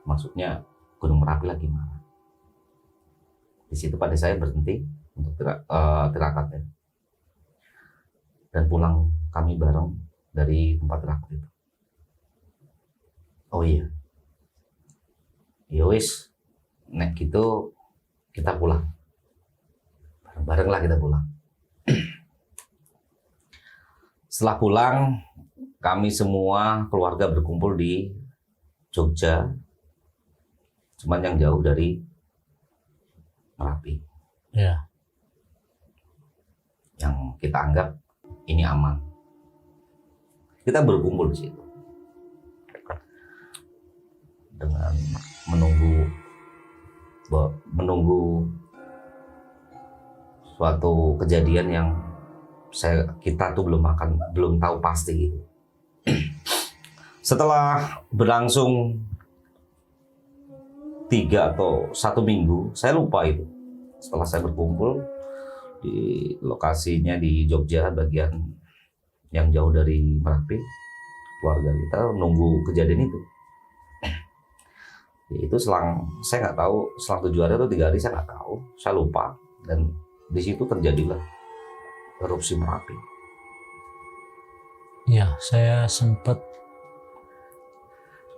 Maksudnya Gunung Merapi lagi marah. Di situ pada saya berhenti untuk tirakatnya. Dan pulang kami bareng dari tempat tirakat itu. Oh iya. Ya wis, nek gitu kita pulang. Bareng-bareng lah kita pulang. Setelah pulang, kami semua keluarga berkumpul di Jogja. Cuman yang jauh dari Merapi. Ya. Yang kita anggap ini aman. Kita berkumpul di situ dengan menunggu suatu kejadian yang kita tuh belum tahu pasti gitu. Setelah berlangsung 3 atau 1 minggu, saya lupa itu. Setelah saya berkumpul di lokasinya di Jogja, bagian yang jauh dari Merapi, keluarga kita nunggu kejadian itu. Itu saya nggak tahu, selang 7 hari atau 3 hari saya nggak tahu, saya lupa. Dan di situ terjadilah erupsi Merapi. Ya, saya sempat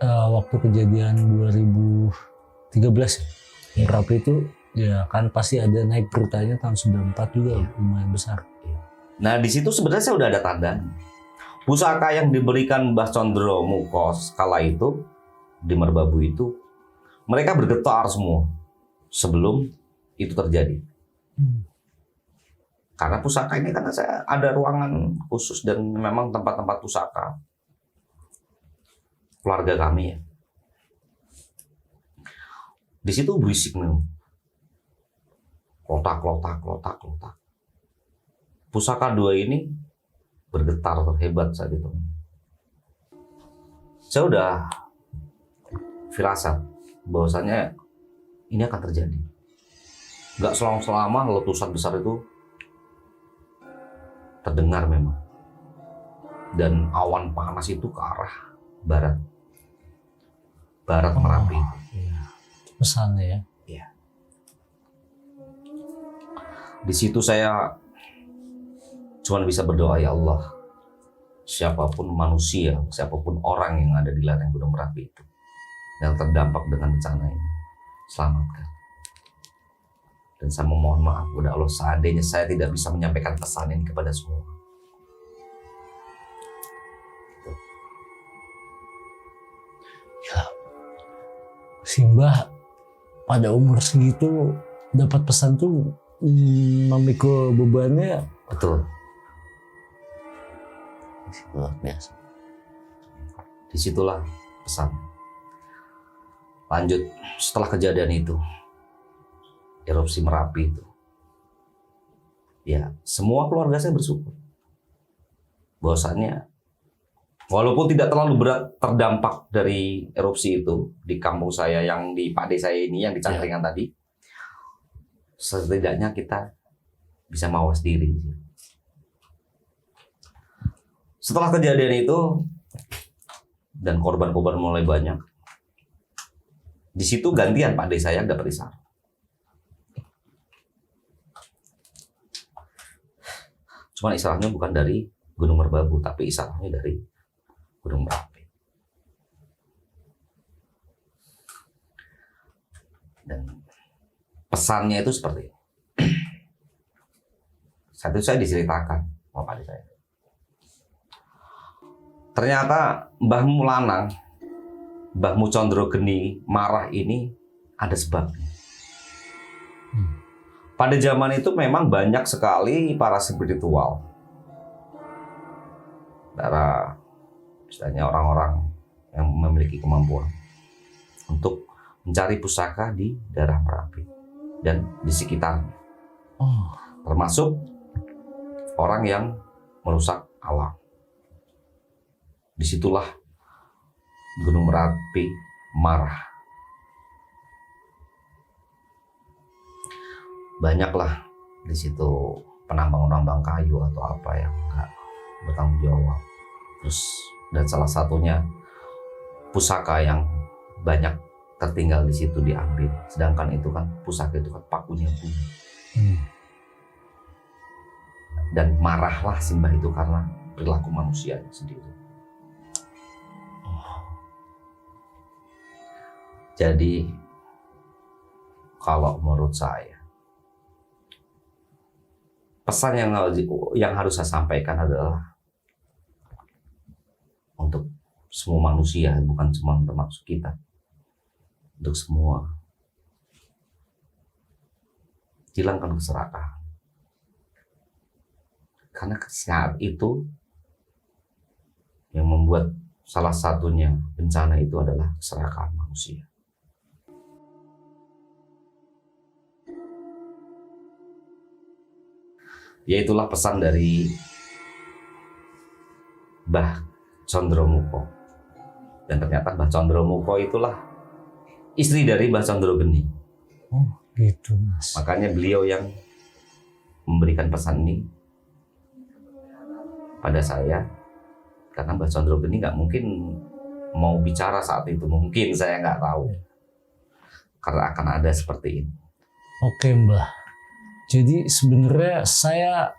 waktu kejadian 2013 ya, Merapi itu ya kan pasti ada naik beritanya tahun 94 juga lumayan besar. Nah di situ sebenarnya saya udah ada tanda. Pusaka yang diberikan Mbah Condro Mukos kala itu di Merbabu itu, mereka bergetar semua sebelum itu terjadi. Karena pusaka ini kan saya ada ruangan khusus dan memang tempat-tempat pusaka keluarga kami ya. Di situ berisik nih. Klotak. Pusaka dua ini bergetar terhebat saat itu. Saya udah firasat bahwasanya ini akan terjadi. Gak selama letusan besar itu terdengar memang. Dan awan panas itu ke arah barat. Barat Merapi. Iya. Pesannya ya. Iya. Di situ saya cuma bisa berdoa, ya Allah, siapapun manusia, siapapun orang yang ada di lereng Gunung Merapi itu yang terdampak dengan bencana ini, selamatkan. Dan saya memohon maaf kepada Allah seandainya saya tidak bisa menyampaikan pesan ini kepada semua. Ya, Simbah pada umur segitu dapat pesan tuh memikul bebannya Betul. luar biasa. Disitulah pesan. Lanjut setelah kejadian itu, erupsi Merapi itu, ya semua keluarga saya bersyukur bahwasannya walaupun tidak terlalu berat terdampak dari erupsi itu di kampung saya yang di Pade saya ini yang di Cangkringan tadi, setidaknya kita bisa mawas diri. Setelah kejadian itu dan korban-korban mulai banyak, di situ gantian Pak Ade saya dapat isar. Cuman isarnya bukan dari Gunung Merbabu, tapi isarnya dari Gunung Merapi. Dan pesannya itu seperti ini. Satu saya diceritakan sama Pak Ade saya. Ternyata Mbahmu Lanang, Mbahmu Condro Geni marah ini ada sebabnya. Pada zaman itu memang banyak sekali para spiritual, para istilahnya orang-orang yang memiliki kemampuan untuk mencari pusaka di daerah Merapi dan di sekitarnya. Termasuk orang yang merusak alam. Disitulah Gunung Merapi marah. Banyaklah di situ penambang-penambang kayu atau apa yang nggak bertanggung jawab. Terus dan salah satunya pusaka yang banyak tertinggal di situ diambil. Sedangkan itu kan pusaka itu kan pakunya bumi. Dan marahlah Simbah itu karena perilaku manusia sendiri. Jadi kalau menurut saya pesan yang harus saya sampaikan adalah untuk semua manusia, bukan cuma termasuk kita, untuk semua, hilangkan keserakahan. Karena saat itu yang membuat salah satunya bencana itu adalah keserakahan manusia. Ya itulah pesan dari Mbah Condro Muko. Dan ternyata Mbah Condro Muko itulah istri dari Mbah Condro Geni. Oh gitu Mas. Makanya beliau yang memberikan pesan ini pada saya. Karena Mbah Condro Geni nggak mungkin mau bicara saat itu. Mungkin saya nggak tahu. Karena akan ada seperti ini. Oke Mbah. Jadi sebenarnya saya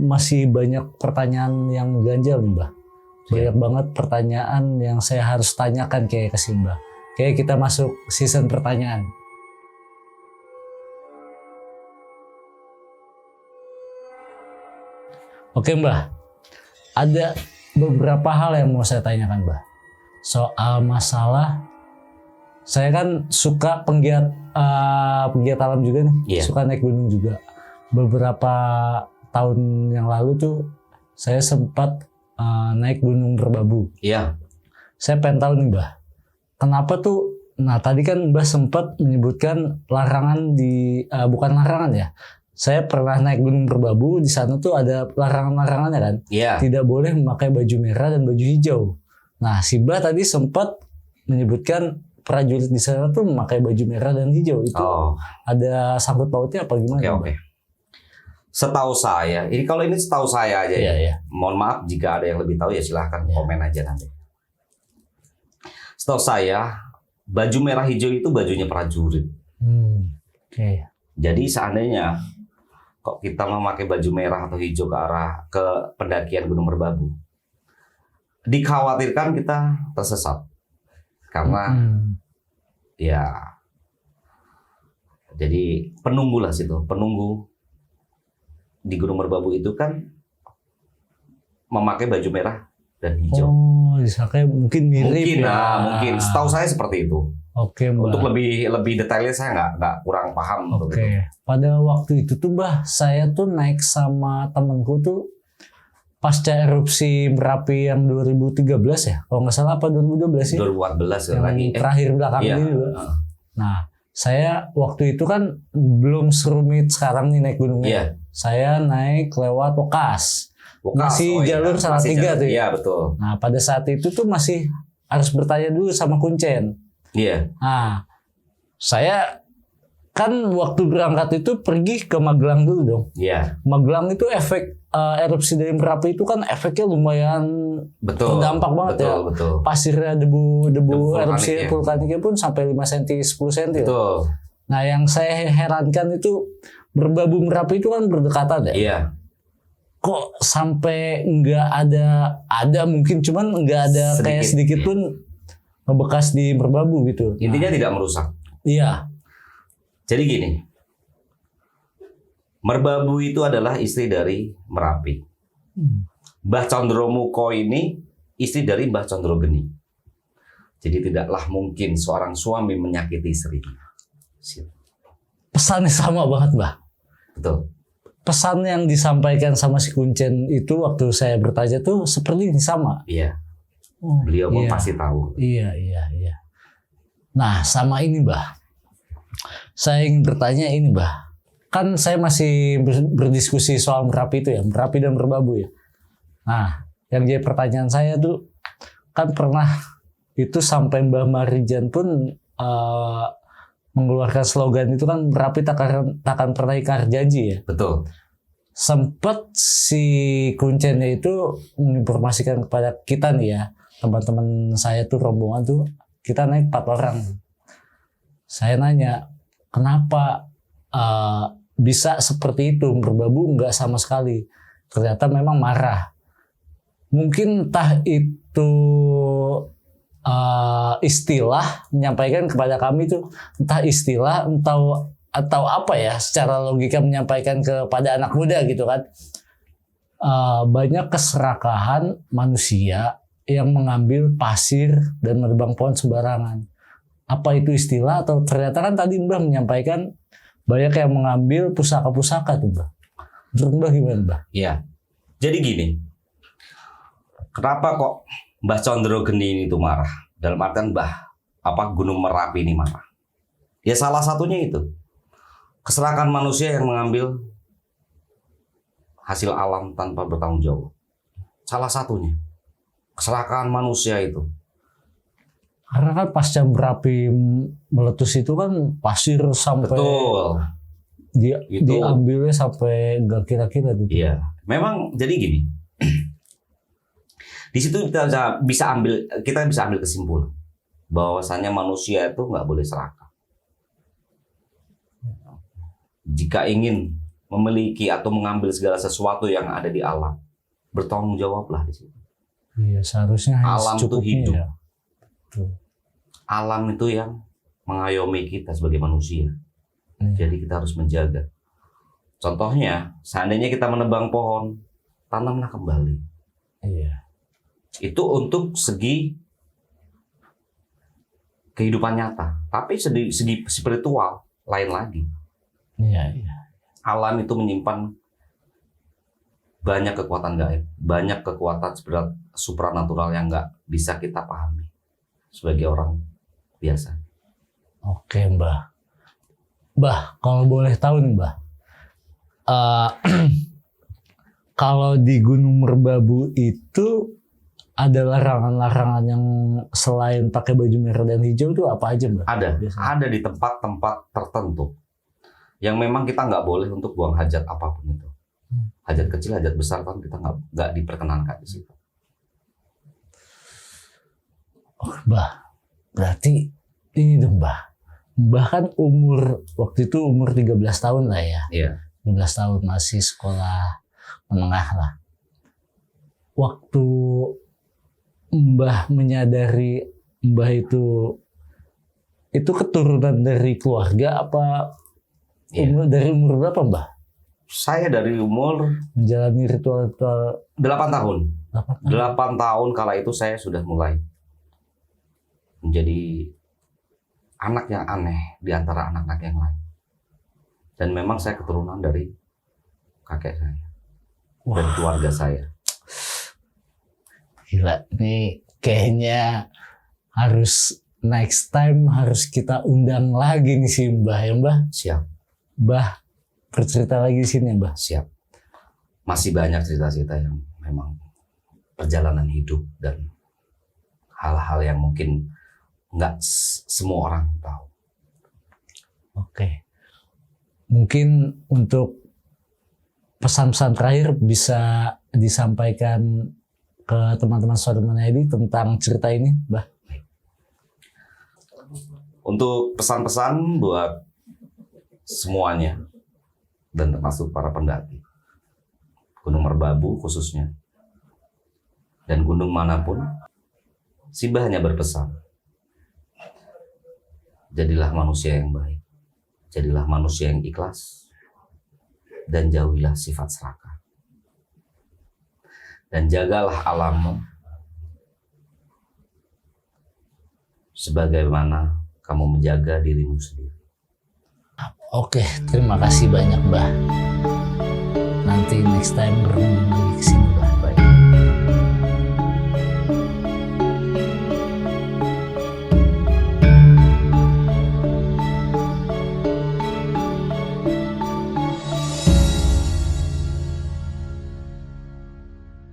masih banyak pertanyaan yang mengganjal Mbah. Banyak banget pertanyaan yang saya harus tanyakan kayak ke Simba. Kayak kita masuk season pertanyaan. Oke Mbah, ada beberapa hal yang mau saya tanyakan Mbah. Soal masalah, saya kan suka penggiat alam juga nih, Iya. suka naik gunung juga. Beberapa tahun yang lalu tuh saya sempat naik Gunung Merbabu. Iya. Saya pengen tahu nih Mbah, kenapa tuh? Nah tadi kan Mbah sempat menyebutkan larangan bukan larangan ya. Saya pernah naik Gunung Merbabu, di sana tuh ada larangan-larangannya kan. Iya. Tidak boleh memakai baju merah dan baju hijau. Nah, Siba tadi sempat menyebutkan prajurit di sana tuh memakai baju merah dan hijau. Itu Oh, ada sangkut pautnya apa gimana? oke. Setahu saya, kalau ini setahu saya aja Iya, ya. iya. Mohon maaf jika ada yang lebih tahu ya silahkan Iya. komen aja nanti. Setahu saya, baju merah hijau itu bajunya prajurit. Oke. Jadi seandainya kok kita memakai baju merah atau hijau ke pendakian Gunung Merbabu, dikhawatirkan kita tersesat. Karena ya jadi penunggu lah situ, penunggu di Gunung Merbabu itu kan memakai baju merah dan hijau. Oh, kayak mungkin mirip Mungkin, ya. mungkin. Setahu saya seperti itu. Oke, Mbak. Untuk lebih detailnya saya nggak kurang paham untuk Oke. itu. Pada waktu itu tuh, Mbah, saya tuh naik sama temenku tuh pasca erupsi Merapi yang 2013 ya. Kalau nggak salah apa 2012 sih? 2014 Yang lagi. terakhir belakang Iya. ini, Mbak. Nah, saya waktu itu kan belum serumit sekarang nih naik gunungnya. Iya. Saya naik lewat Wokas. Masih jalur Salatiga tuh ya? Iya, betul. Nah, pada saat itu tuh masih harus bertanya dulu sama Kuncen. Iya. Nah, saya kan waktu berangkat itu pergi ke Magelang dulu dong. Iya. Magelang itu efek erupsi dari Merapi itu kan efeknya lumayan Betul. berdampak banget ya. Betul. Pasirnya debu Vulkanik erupsi ya. vulkaniknya pun sampai 5 cm 10 cm. Betul. Nah, yang saya herankan itu Merbabu Merapi itu kan berdekatan ya. Iya. Kok sampai nggak ada mungkin cuman nggak ada kayak sedikit pun ngebekas di Merbabu gitu. Intinya tidak merusak. Iya. Jadi gini. Merbabu itu adalah istri dari Merapi. Mbah Condromuko ini istri dari Mbah Condrogeni. Jadi tidaklah mungkin seorang suami menyakiti istrinya. Pesannya sama banget, Mbah. Betul. Pesan yang disampaikan sama si Kuncen itu waktu saya bertanya tuh seperti ini sama. Iya. Oh, Beliau pun iya. pasti tahu. Iya. Nah, sama ini, Mbah. Saya ingin bertanya ini, Mbah. Kan saya masih berdiskusi soal Merapi itu ya, Merapi dan Merbabu ya. Nah, yang jadi pertanyaan saya tuh kan pernah itu sampai Mbah Marijan pun mengeluarkan slogan itu kan Merapi takkan pernah ingkar janji ya. Betul. Sempat si Kuncennya itu menginformasikan kepada kita nih ya, teman-teman saya tuh rombongan tuh kita naik 4 orang. Saya nanya kenapa bisa seperti itu, Merbabu nggak sama sekali. Ternyata memang marah. Mungkin entah itu istilah menyampaikan kepada kami tuh, entah istilah atau apa ya, secara logika menyampaikan kepada anak muda gitu kan. Banyak keserakahan manusia yang mengambil pasir dan menebang pohon sembarangan. Apa itu istilah atau ternyata kan tadi Mbah menyampaikan banyak yang mengambil pusaka-pusaka tuh Mbah. Menurut Mbah gimana Mbah? Iya. Jadi gini. Kenapa kok Mbah Condrogeni ini tuh marah? Dalam artian Gunung Merapi ini marah. Ya salah satunya itu. Keserakahan manusia yang mengambil hasil alam tanpa bertanggung jawab. Salah satunya. Keserakahan manusia itu. Karena kan pasca Merapi meletus itu kan pasir sampai Betul. diambilnya sampai nggak kira-kira tuh. Iya. Memang jadi gini. Di situ kita bisa ambil kesimpulan bahwasanya manusia itu nggak boleh serakah. Jika ingin memiliki atau mengambil segala sesuatu yang ada di alam, bertanggung jawablah di situ. Iya, seharusnya hanya Alam itu secukupnya hidup. ya. Betul. Alam itu yang mengayomi kita sebagai manusia. Iya. Jadi kita harus menjaga. Contohnya, seandainya kita menebang pohon, tanamlah kembali. Iya. Itu untuk segi kehidupan nyata. Tapi segi spiritual lain lagi. Iya, iya. Alam itu menyimpan banyak kekuatan gaib, banyak kekuatan supranatural yang nggak bisa kita pahami sebagai orang biasa. Oke, Mbah. Mbah, kalau boleh tahu nih, Mbah. eh, kalau di Gunung Merbabu itu ada larangan-larangan yang selain pakai baju merah dan hijau itu apa aja, Mbah? Ada Biasanya. di tempat-tempat tertentu yang memang kita nggak boleh untuk buang hajat apapun itu. Hajat kecil, hajat besar kan kita nggak diperkenankan di situ. Oh, Mbah. Berarti ini dong, Mbah. Mbah kan waktu itu umur 13 tahun lah ya. Iya. 13 tahun masih sekolah menengah lah. Waktu Mbah menyadari Mbah itu keturunan dari keluarga apa Iya. dari umur berapa, Mbah? Saya dari umur Menjalani ritual-ritual 8 tahun. apa? 8 tahun kala itu saya sudah mulai menjadi anak yang aneh di antara anak-anak yang lain. Dan memang saya keturunan dari kakek saya dan keluarga saya. Gila, nih kayaknya harus next time harus kita undang lagi nih si Mbah ya, Mbah. Siap, Mbah bercerita lagi di sini ya, Mbah. siap. Masih banyak cerita-cerita yang memang perjalanan hidup dan hal-hal yang mungkin nggak semua orang tahu. Oke. Mungkin untuk pesan-pesan terakhir bisa disampaikan ke teman-teman Saudara Monedi tentang cerita ini, Mbah. Untuk pesan-pesan buat semuanya dan termasuk para pendaki Gunung Merbabu khususnya dan gunung manapun, si Mbah hanya berpesan, jadilah manusia yang baik, jadilah manusia yang ikhlas, dan jauhilah sifat serakah, dan jagalah alammu sebagaimana kamu menjaga dirimu sendiri. Oke, terima kasih banyak, Mbah. Nanti next time berkunjung lagi ke sini, Mbah.